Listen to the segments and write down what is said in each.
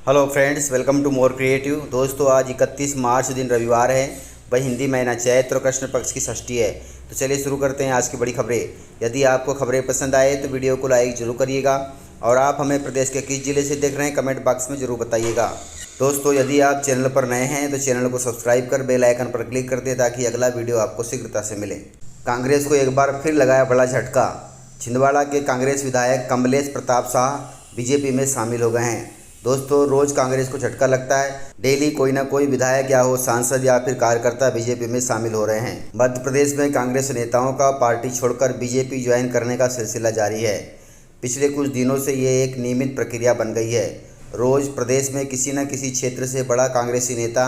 Hello friends, welcome to more creative. दोस्तों, आज 31 मार्च दिन रविवार है। वही हिंदी महीना चैत्र और कृष्ण पक्ष की षष्ठी है। तो चलिए शुरू करते हैं आज की बड़ी खबरें। यदि आपको खबरें पसंद आए तो वीडियो को लाइक जरूर करिएगा और आप हमें प्रदेश के किस जिले से देख रहे हैं कमेंट बॉक्स में ज़रूर बताइएगा। दोस्तों, यदि आप चैनल पर नए हैं तो चैनल को सब्सक्राइब कर बेल आइकन पर क्लिक कर दें ताकि अगला वीडियो आपको शीघ्रता से मिले। कांग्रेस को एक बार फिर लगाया बड़ा झटका। छिंदवाड़ा के कांग्रेस विधायक कमलेश प्रताप शाह बीजेपी में शामिल हो गए हैं। दोस्तों, रोज कांग्रेस को झटका लगता है। डेली कोई ना कोई विधायक या हो सांसद या फिर कार्यकर्ता बीजेपी में शामिल हो रहे हैं। मध्य प्रदेश में कांग्रेस नेताओं का पार्टी छोड़कर बीजेपी ज्वाइन करने का सिलसिला जारी है। पिछले कुछ दिनों से ये एक नियमित प्रक्रिया बन गई है। रोज प्रदेश में किसी न किसी क्षेत्र से बड़ा कांग्रेसी नेता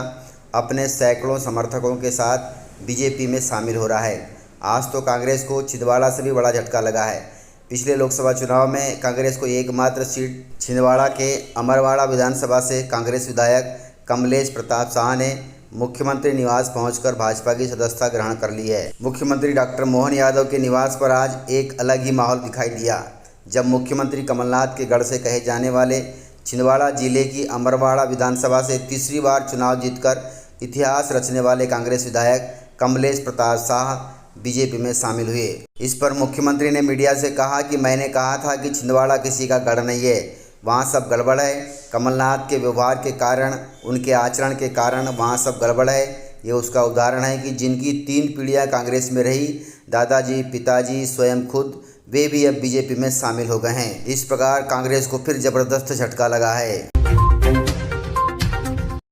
अपने सैकड़ों समर्थकों के साथ बीजेपी में शामिल हो रहा है। आज तो कांग्रेस को छिंदवाड़ा से भी बड़ा झटका लगा है। पिछले लोकसभा चुनाव में कांग्रेस को एकमात्र सीट छिंदवाड़ा के अमरवाड़ा विधानसभा से कांग्रेस विधायक कमलेश प्रताप शाह ने मुख्यमंत्री निवास पहुंचकर भाजपा की सदस्यता ग्रहण कर ली है। मुख्यमंत्री डॉक्टर मोहन यादव के निवास पर आज एक अलग ही माहौल दिखाई दिया, जब मुख्यमंत्री कमलनाथ के गढ़ से कहे जाने वाले छिंदवाड़ा जिले की अमरवाड़ा विधानसभा से तीसरी बार चुनाव जीतकर इतिहास रचने वाले कांग्रेस विधायक कमलेश प्रताप शाह बीजेपी में शामिल हुए। इस पर मुख्यमंत्री ने मीडिया से कहा कि मैंने कहा था कि छिंदवाड़ा किसी का गढ़ नहीं है, वहाँ सब गड़बड़ है। कमलनाथ के व्यवहार के कारण, उनके आचरण के कारण वहाँ सब गड़बड़ है। ये उसका उदाहरण है कि जिनकी 3 पीढ़ियाँ कांग्रेस में रही, दादाजी, पिताजी, स्वयं खुद, वे भी अब बीजेपी में शामिल हो गए हैं। इस प्रकार कांग्रेस को फिर जबरदस्त झटका लगा है।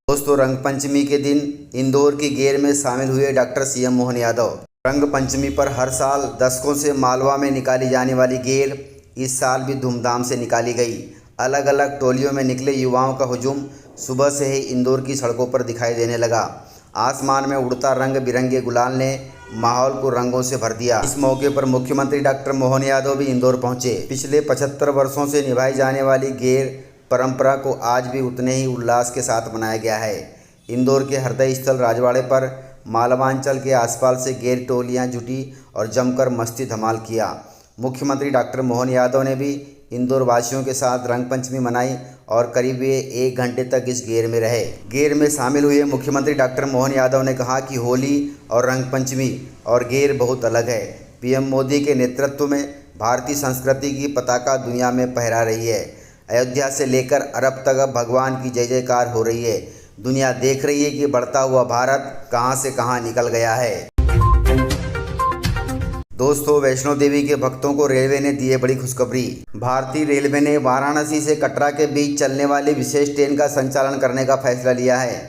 दोस्तों, रंग पंचमी के दिन इंदौर की गेर में शामिल हुए डॉक्टर सीएम मोहन यादव। रंग पंचमी पर हर साल दशकों से मालवा में निकाली जाने वाली गेर इस साल भी धूमधाम से निकाली गई। अलग अलग टोलियों में निकले युवाओं का हुजूम सुबह से ही इंदौर की सड़कों पर दिखाई देने लगा। आसमान में उड़ता रंग बिरंगे गुलाल ने माहौल को रंगों से भर दिया। इस मौके पर मुख्यमंत्री डॉक्टर मोहन यादव भी इंदौर पहुंचे। पिछले 75 वर्षों से निभाई जाने वाली गेर परंपरा को आज भी उतने ही उल्लास के साथ मनाया गया है। इंदौर के हृदय स्थल राजवाड़े पर मालवांचल के आसपास से गेर टोलियां जुटी और जमकर मस्ती धमाल किया। मुख्यमंत्री डॉक्टर मोहन यादव ने भी इंदौर वासियों के साथ रंग पंचमी मनाई और करीब वे 1 घंटे तक इस गेर में रहे। गेर में शामिल हुए मुख्यमंत्री डॉक्टर मोहन यादव ने कहा कि होली और रंग पंचमी और गेर बहुत अलग है। पीएम मोदी के नेतृत्व में भारतीय संस्कृति की पताका दुनिया में फहरा रही है। अयोध्या से लेकर अरब तक अब भगवान की जय जयकार हो रही है। दुनिया देख रही है कि बढ़ता हुआ भारत कहां से कहां निकल गया है। दोस्तों, वैष्णो देवी के भक्तों को रेलवे ने दी है बड़ी खुशखबरी। भारतीय रेलवे ने वाराणसी से कटरा के बीच चलने वाली विशेष ट्रेन का संचालन करने का फैसला लिया है,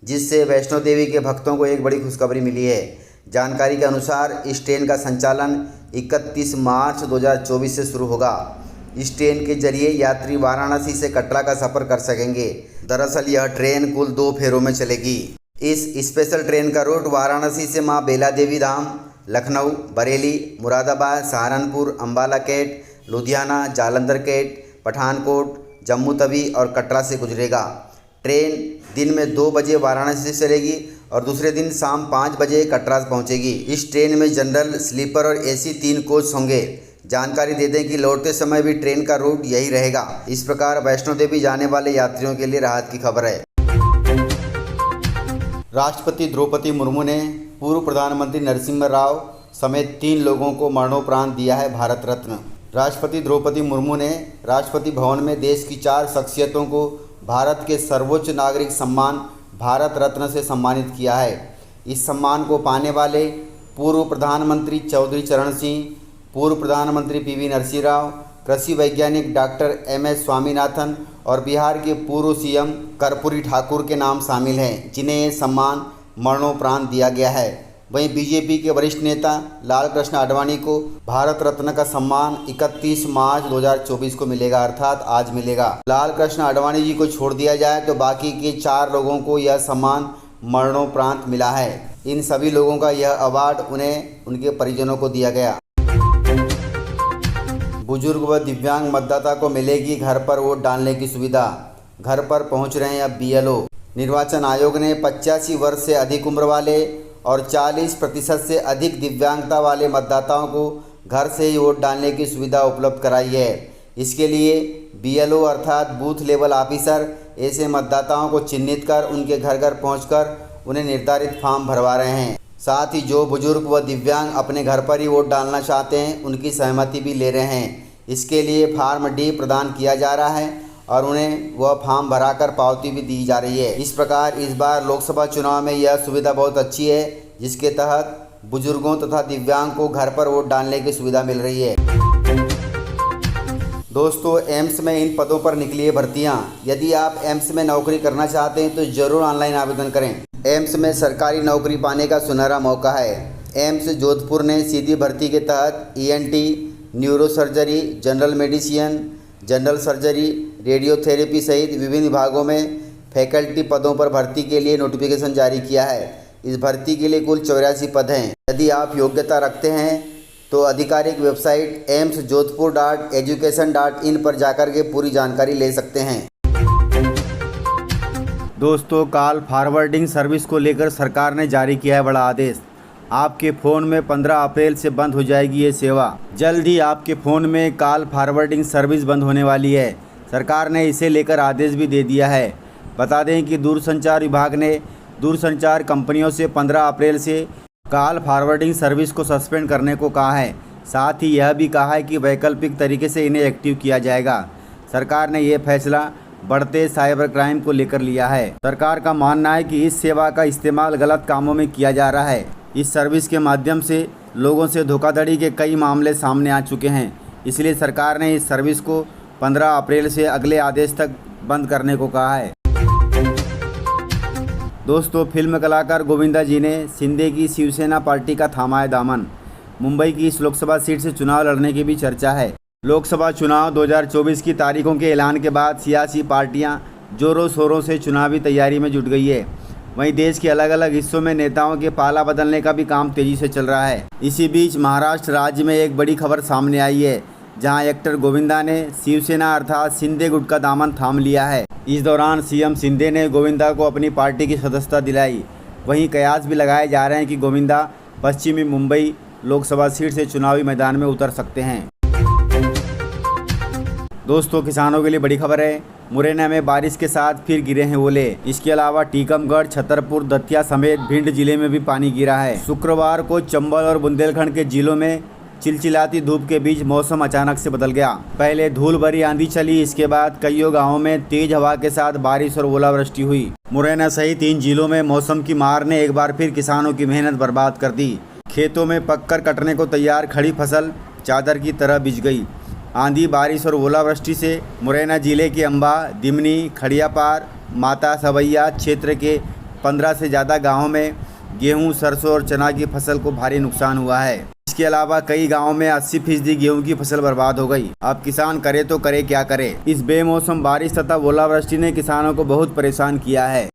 जिससे वैष्णो देवी के भक्तों को एक बड़ी खुशखबरी मिली है। जानकारी के अनुसार इस ट्रेन का संचालन 31 मार्च 2024 से शुरू होगा। इस ट्रेन के जरिए यात्री वाराणसी से कटरा का सफ़र कर सकेंगे। दरअसल यह ट्रेन कुल 2 फेरों में चलेगी। इस स्पेशल ट्रेन का रूट वाराणसी से मां बेला देवी धाम, लखनऊ, बरेली, मुरादाबाद, सहारनपुर, अम्बाला कैट, लुधियाना, जालंधर कैट, पठानकोट, जम्मू तवी और कटरा से गुजरेगा। ट्रेन दिन में 2 बजे वाराणसी से चलेगी और दूसरे दिन शाम 5 बजे कटरा पहुंचेगी। इस ट्रेन में जनरल, स्लीपर और एसी 3 कोच होंगे। जानकारी दे दें कि लौटते समय भी ट्रेन का रूट यही रहेगा। इस प्रकार वैष्णो देवी जाने वाले यात्रियों के लिए राहत की खबर है। राष्ट्रपति द्रौपदी मुर्मू ने पूर्व प्रधानमंत्री नरसिम्हा राव समेत 3 लोगों को मरणोपरांत दिया है भारत रत्न। राष्ट्रपति द्रौपदी मुर्मू ने राष्ट्रपति भवन में देश की 4 शख्सियतों को भारत के सर्वोच्च नागरिक सम्मान भारत रत्न से सम्मानित किया है। इस सम्मान को पाने वाले पूर्व प्रधानमंत्री चौधरी चरण सिंह, पूर्व प्रधानमंत्री पीवी नरसिंह राव, कृषि वैज्ञानिक डॉक्टर MS स्वामीनाथन और बिहार के पूर्व सीएम कर्पूरी ठाकुर के नाम शामिल हैं, जिन्हें ये सम्मान मरणोपरांत दिया गया है। वहीं बीजेपी के वरिष्ठ नेता लाल कृष्ण आडवाणी को भारत रत्न का सम्मान 31 मार्च 2024 को मिलेगा, अर्थात आज मिलेगा। लाल कृष्ण आडवाणी जी को छोड़ दिया जाए तो बाकी के 4 लोगों को यह सम्मान मरणोपरांत मिला है। इन सभी लोगों का यह अवार्ड उन्हें उनके परिजनों को दिया गया। बुजुर्ग व दिव्यांग मतदाता को मिलेगी घर पर वोट डालने की सुविधा। घर पर पहुंच रहे हैं अब BLO। निर्वाचन आयोग ने 85 वर्ष से अधिक उम्र वाले और 40% से अधिक दिव्यांगता वाले मतदाताओं को घर से ही वोट डालने की सुविधा उपलब्ध कराई है। इसके लिए BLO अर्थात बूथ लेवल ऑफिसर ऐसे मतदाताओं को चिन्हित कर उनके घर घर पहुंचकर उन्हें निर्धारित फॉर्म भरवा रहे हैं। साथ ही जो बुजुर्ग व दिव्यांग अपने घर पर ही वोट डालना चाहते हैं उनकी सहमति भी ले रहे हैं। इसके लिए फार्म डी प्रदान किया जा रहा है और उन्हें वह फॉर्म भराकर पावती भी दी जा रही है। इस प्रकार इस बार लोकसभा चुनाव में यह सुविधा बहुत अच्छी है, जिसके तहत बुजुर्गों तथा दिव्यांग को घर पर वोट डालने की सुविधा मिल रही है। दोस्तों, एम्स में इन पदों पर निकली है भर्तियाँ। यदि आप एम्स में नौकरी करना चाहते हैं तो ज़रूर ऑनलाइन आवेदन करें। एम्स में सरकारी नौकरी पाने का सुनहरा मौका है। एम्स जोधपुर ने सीधी भर्ती के तहत ENT, neuro surgery, general medicine, general surgery, radiotherapy सहित विभिन्न विभागों में फैकल्टी पदों पर भर्ती के लिए नोटिफिकेशन जारी किया है। इस भर्ती के लिए कुल 84 पद हैं। यदि आप योग्यता रखते हैं तो आधिकारिक वेबसाइट amsjodhpur.education.in पर जाकर के पूरी जानकारी ले सकते हैं। दोस्तों, कॉल फॉरवर्डिंग सर्विस को लेकर सरकार ने जारी किया है बड़ा आदेश। आपके फ़ोन में 15 अप्रैल से बंद हो जाएगी ये सेवा। जल्द ही आपके फ़ोन में कॉल फॉरवर्डिंग सर्विस बंद होने वाली है। सरकार ने इसे लेकर आदेश भी दे दिया है। बता दें कि दूरसंचार विभाग ने दूरसंचार कंपनियों से 15 अप्रैल से कॉल फॉरवर्डिंग सर्विस को सस्पेंड करने को कहा है। साथ ही यह भी कहा है कि वैकल्पिक तरीके से इन्हें एक्टिव किया जाएगा। सरकार ने यह फैसला बढ़ते साइबर क्राइम को लेकर लिया है। सरकार का मानना है कि इस सेवा का इस्तेमाल गलत कामों में किया जा रहा है। इस सर्विस के माध्यम से लोगों से धोखाधड़ी के कई मामले सामने आ चुके हैं। इसलिए सरकार ने इस सर्विस को 15 अप्रैल से अगले आदेश तक बंद करने को कहा है। दोस्तों, फिल्म कलाकार गोविंदा जी ने शिंदे की शिवसेना पार्टी का थामा है दामन। मुंबई की इस लोकसभा सीट से चुनाव लड़ने की भी चर्चा है। लोकसभा चुनाव 2024 की तारीखों के ऐलान के बाद सियासी पार्टियां जोरों शोरों से चुनावी तैयारी में जुट गई है। वहीं देश के अलग अलग हिस्सों में नेताओं के पाला बदलने का भी काम तेजी से चल रहा है। इसी बीच महाराष्ट्र राज्य में एक बड़ी खबर सामने आई है, जहां एक्टर गोविंदा ने शिवसेना अर्थात शिंदे गुट का दामन थाम लिया है। इस दौरान सीएम शिंदे ने गोविंदा को अपनी पार्टी की सदस्यता दिलाई। वहीं कयास भी लगाए जा रहे हैं कि गोविंदा पश्चिमी मुंबई लोकसभा सीट से चुनावी मैदान में उतर सकते हैं। दोस्तों, किसानों के लिए बड़ी खबर है। मुरैना में बारिश के साथ फिर गिरे हैं ओले। इसके अलावा टीकमगढ़, छतरपुर, दतिया समेत भिंड जिले में भी पानी गिरा है। शुक्रवार को चंबल और बुंदेलखंड के जिलों में चिलचिलाती धूप के बीच मौसम अचानक से बदल गया। पहले धूल भरी आंधी चली, इसके बाद कईयों गांवों में तेज हवा के साथ बारिश और ओलावृष्टि हुई। मुरैना सहित 3 जिलों में मौसम की मार ने एक बार फिर किसानों की मेहनत बर्बाद कर दी। खेतों में पककर कटने को तैयार खड़ी फसल चादर की तरह बिछ गई। आंधी, बारिश और ओलावृष्टि से मुरैना जिले के अंबा, दिमनी, खड़ियापार, माता सवैया क्षेत्र के 15 से ज़्यादा गाँवों में गेहूँ, सरसों और चना की फसल को भारी नुकसान हुआ है। इसके अलावा कई गांवों में 80% गेहूं की फसल बर्बाद हो गई। अब किसान करे तो करे क्या करे। इस बेमौसम बारिश तथा ओलावृष्टि ने किसानों को बहुत परेशान किया है।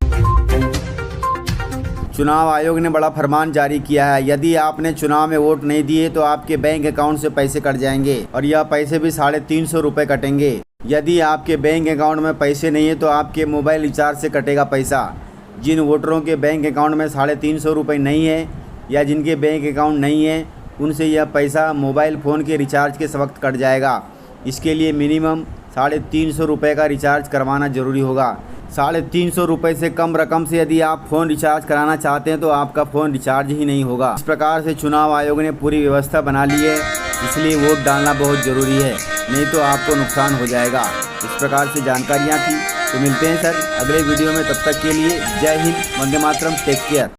चुनाव आयोग ने बड़ा फरमान जारी किया है। यदि आपने चुनाव में वोट नहीं दिए तो आपके बैंक अकाउंट से पैसे कट जाएंगे और यह पैसे भी 350 रुपये कटेंगे। यदि आपके बैंक अकाउंट में पैसे नहीं है तो आपके मोबाइल रिचार्ज से कटेगा पैसा। जिन वोटरों के बैंक अकाउंट में 350 रुपये नहीं है या जिनके बैंक अकाउंट नहीं है, उनसे यह पैसा मोबाइल फ़ोन के रिचार्ज के वक्त कट जाएगा। इसके लिए मिनिमम 350 रुपये का रिचार्ज करवाना ज़रूरी होगा। 350 रुपये से कम रकम से यदि आप फ़ोन रिचार्ज कराना चाहते हैं तो आपका फ़ोन रिचार्ज ही नहीं होगा। इस प्रकार से चुनाव आयोग ने पूरी व्यवस्था बना ली है, इसलिए वोट डालना बहुत ज़रूरी है, नहीं तो आपको नुकसान हो जाएगा। इस प्रकार से जानकारियाँ थी। तो मिलते हैं सर अगले वीडियो में, तब तक के लिए जय हिंद, वंदे मातरम, टेक केयर।